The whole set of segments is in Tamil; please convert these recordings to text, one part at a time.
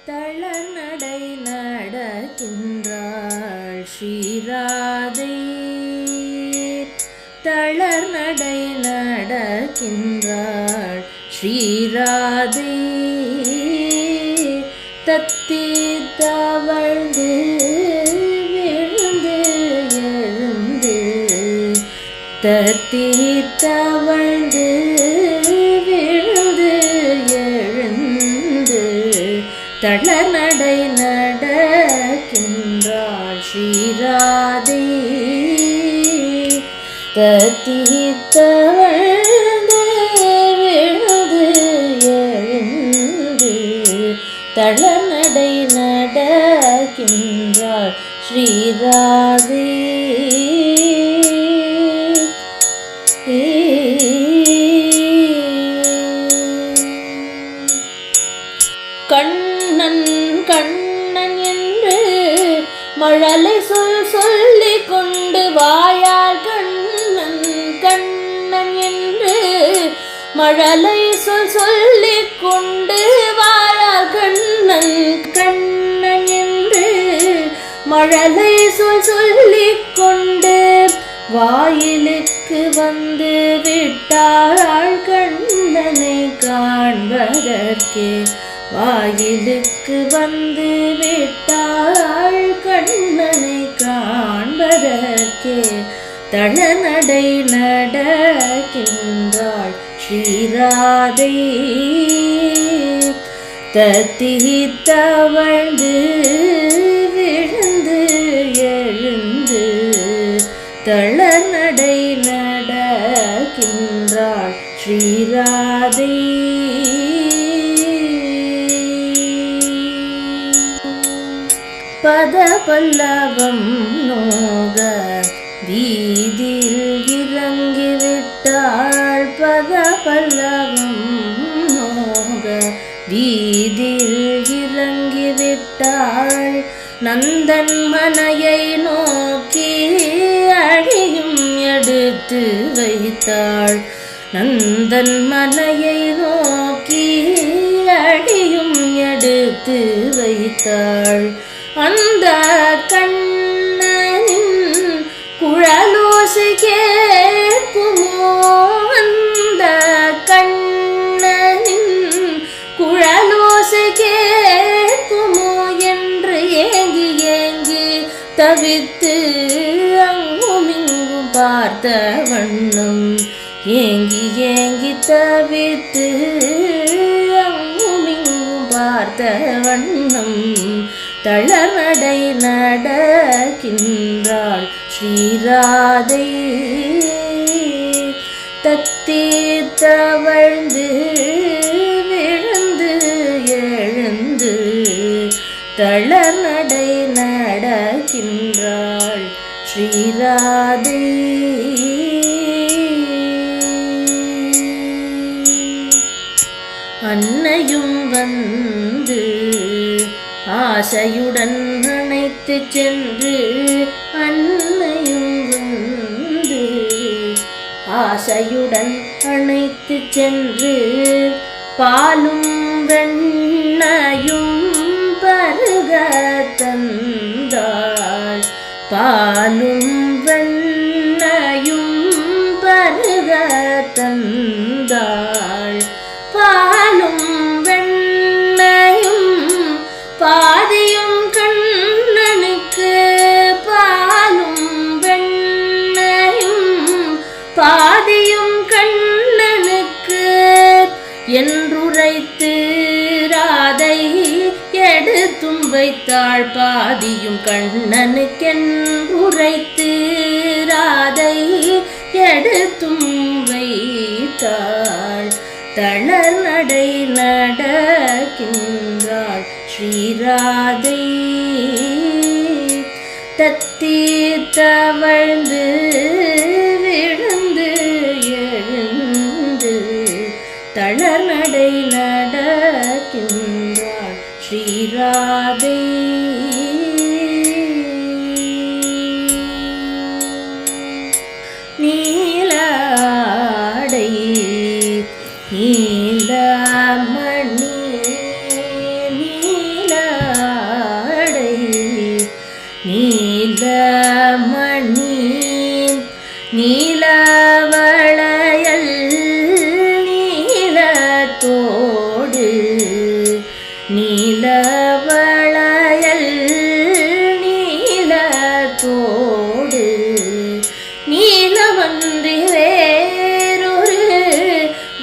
தளநடை நடக்கின்றாள் ஸ்ரீராதை. தளநடை நடக்கின்றாள் ஸ்ரீராதை. தத்தி தவழ்ந்து விழுந்து எழுந்து தத்தி தவழ்ந்து விழுந்து எழுந்து தளநடை நடக்கின்றாள் ஸ்ரீராதை. தத்தி தவழ்ந்து விழுந்து எழுந்து தளநடை நடக்கின்றாள் ஸ்ரீராதை. கண்ணன் கண்ணன் என்று மழலை சொல்லிக் கொண்டு வாயால் கண்ணன் கண்ணன் என்று மழலை சொல்லிக் கொண்டு வாயால் கண்ணன் கண்ணன் என்று மழலை சொல்லிக் கொண்டு வாயிலுக்கு வந்து விட்டாள் கண்ணனை காண்பதற்கே. வாயிலுக்கு வந்து விட்டாள் கண்ணனை காண்பதற்கே. தளநடை நடக்கின்றாள் ஸ்ரீராதை. தத்தி தவழ்ந்து விழுந்து எழுந்து தளநடை நடக்கின்றாள் ஸ்ரீராதை. பத பல்லவம் நோக வீதியில் இறங்கிவிட்டாள். பத பல்லவம் நோக வீதியில் இறங்கிவிட்டாள். நந்தன் மனையை நோக்கி அடியும் எடுத்து வைத்தாள். நந்தன் மனையை நோக்கி அடியும் எடுத்து வைத்தாள். அந்த கண்ணனின் குழலோசை கேட்குமோ? அந்த கண்ணனின் குழலோசை கேட்குமோ என்று ஏங்கி ஏங்கி தவித்து அங்கும் இங்கும் பார்த்த வண்ணம். ஏங்கி ஏங்கி தவித்து அங்கும் இங்கும் பார்த்த வண்ணம் தளநடை நடக்கின்றாள் ஸ்ரீராதை. தத்தி தவழ்ந்து விழுந்து எழுந்து தளநடை நடக்கின்றாள் ஸ்ரீராதை. அன்னையும் வந்து ஆசையுடன் அணைத்து சென்று அன்னையும் வந்து ஆசையுடன் அணைத்து சென்று பாலும் வெண்ணையும் பருக தந்தாள். பாலும் வெண்ணையும் பருக தந்தாள். பாலும் வெண்ணையும் பாதியும் கண்ணனுக்கு. பாலும் வெண்ணையும் பாதியும் கண்ணனுக்கு என்றுரைத்து ராதை எடுத்தும் வைத்தாள். பாதியும் கண்ணனுக்கென்றுரைத்து ராதை எடுத்தும் வைத்தாள். தளநடை நடக்கின்றாள் ஸ்ரீராதை. தத்தி தவழ்ந்து விழுந்து எழுந்து தளநடை நடக்கின்றாள் ஸ்ரீராதை. நீலாடை நீலமணி நீல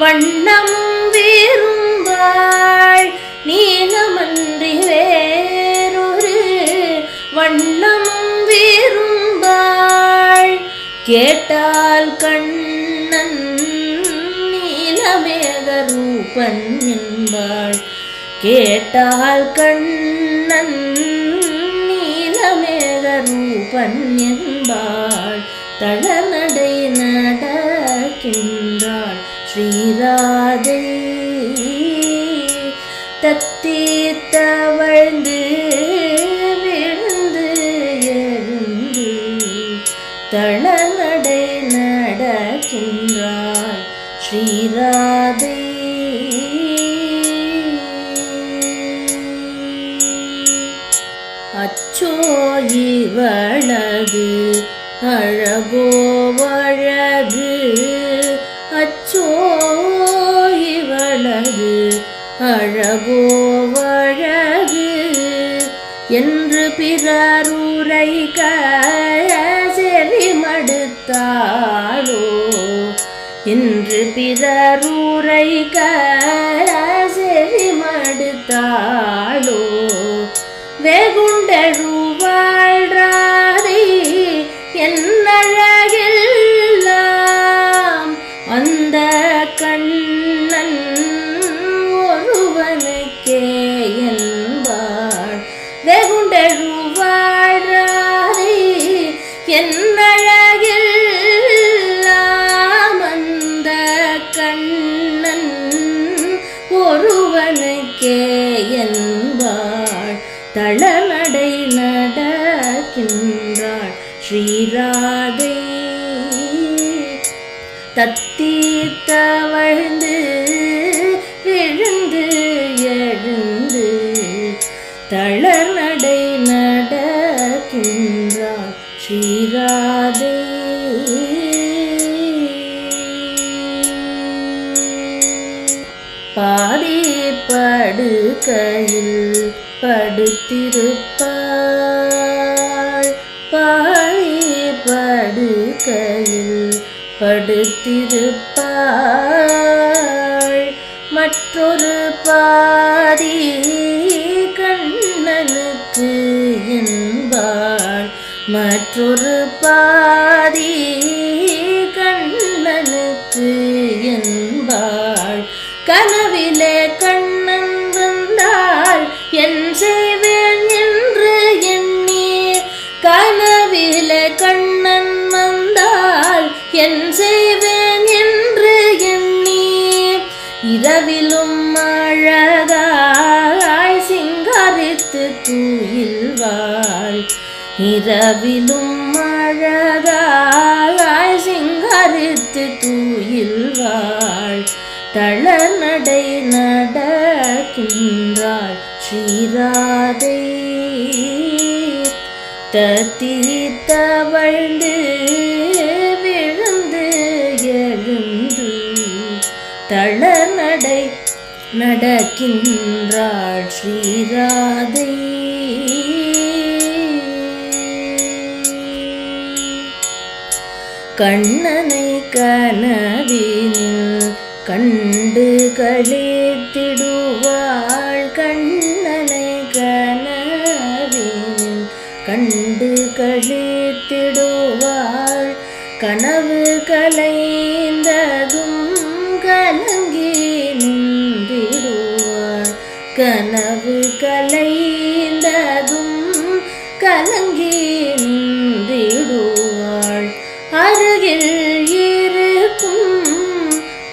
வண்ணமும் வேறும்பாள் நீலமன்றி வேறொரு வண்ணமும் வேறும்பாள் கேட்டால் கண்ணன் நீலமேக ரூபன் என்பாள் கேட்டால் கண்ணன் நீலமேக ரூபன் என்பாள் தளநடை நடக்கின்றாள் ஸ்ரீராதை தத்தி தவழ்ந்து விழுந்து எழுந்து தளநடை நடக்கின்றாள் ஸ்ரீராதை அச்சோ இவளது அழகோ அழகு அச்சோ இவளது அழகோ அழகு என்று பிறருரைக்க செவி மடுத்தாளோ என்று பிறருரைக்க செவி மடுத்தாளோ வெகுண்டழுவாழ்றாதை என்னழகெல்லாம் அந்த கண்ணன் ஒருவனுக்கே என்பாள் வெகுண்டழுவாழ்றாதை என்னழகெல்லாம் அந்த கண்ணன் ஒருவனுக்கே என்பாள் தளநடை நடக்கின்றாள் ஸ்ரீராதை தத்தி தவழ்ந்து விழுந்து எழுந்து தளநடை நடக்கின்றாள் ஸ்ரீராதை பாதி படுக்கையில் படுத்திருப்பாள் பாதி படுக்கையில் படுத்திருப்பாள் மற்றொரு பாதி கண்ணனுக்கு என்பாள் மற்றொரு பாதி கண்ணனுக்கு என்பாள் கனவிலே கண்ணன் வந்தால் என் செய்வேன் என்று எண்ணி கனவிலே கண்ணன் வந்தால் என் செய்வேன் என்று எண்ணி இரவிலும் அழகாய் சிங்காரித்து தூயில்வாள் இரவிலும் அழகாய் சிங்காரித்து தூயில்வாள் தளநடை நடக்கின்றாள் ஸ்ரீராதை தத்தி தவழ்ந்து விழுந்து எழுந்து தளநடை நடக்கின்றாள் ஸ்ரீராதை கண்ணனை கனவினில் கண்டு களித்திடுவாள் கண்ணனை கனவினில் கண்டு களித்திடுவாள் கனவு கலைந்ததும் கலங்கி நின்றிடுவாள் கனவு கலைந்ததும் கலங்கி நின்றிடுவாள் அருகில் இருக்கும்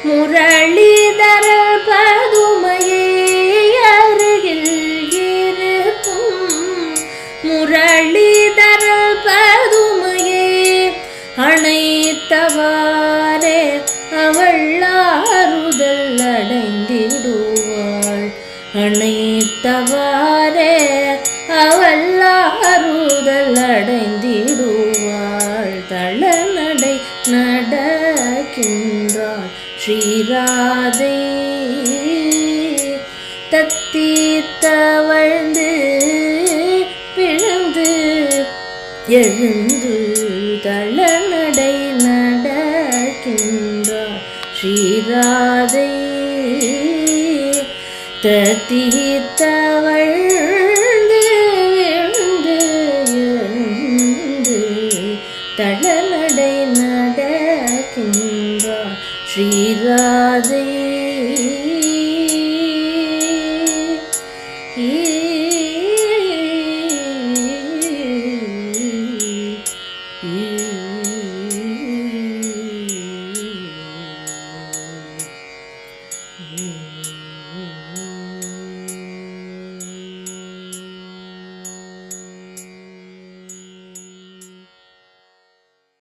முரளிதர பதுமையே அருகில் இருக்கும் முரளிதர பதுமையே அணைத்தவாறே அவள் ஆறுதல் அடைந்திடுவாள் அணைத்தவாறே அவள் ஆறுதல் அடைந்திடுவாள் தளநடை நடக்கின்றாள் ஸ்ரீராதை தத்தி தவழ்ந்து விழுந்து எழுந்து தளநடை நடக்கின்றாள் ஸ்ரீராதை தத்தித்தவழ்ந்து விழுந்து எழுந்து தளநடை நடக்கின்றார் ஸ்ரீராதை.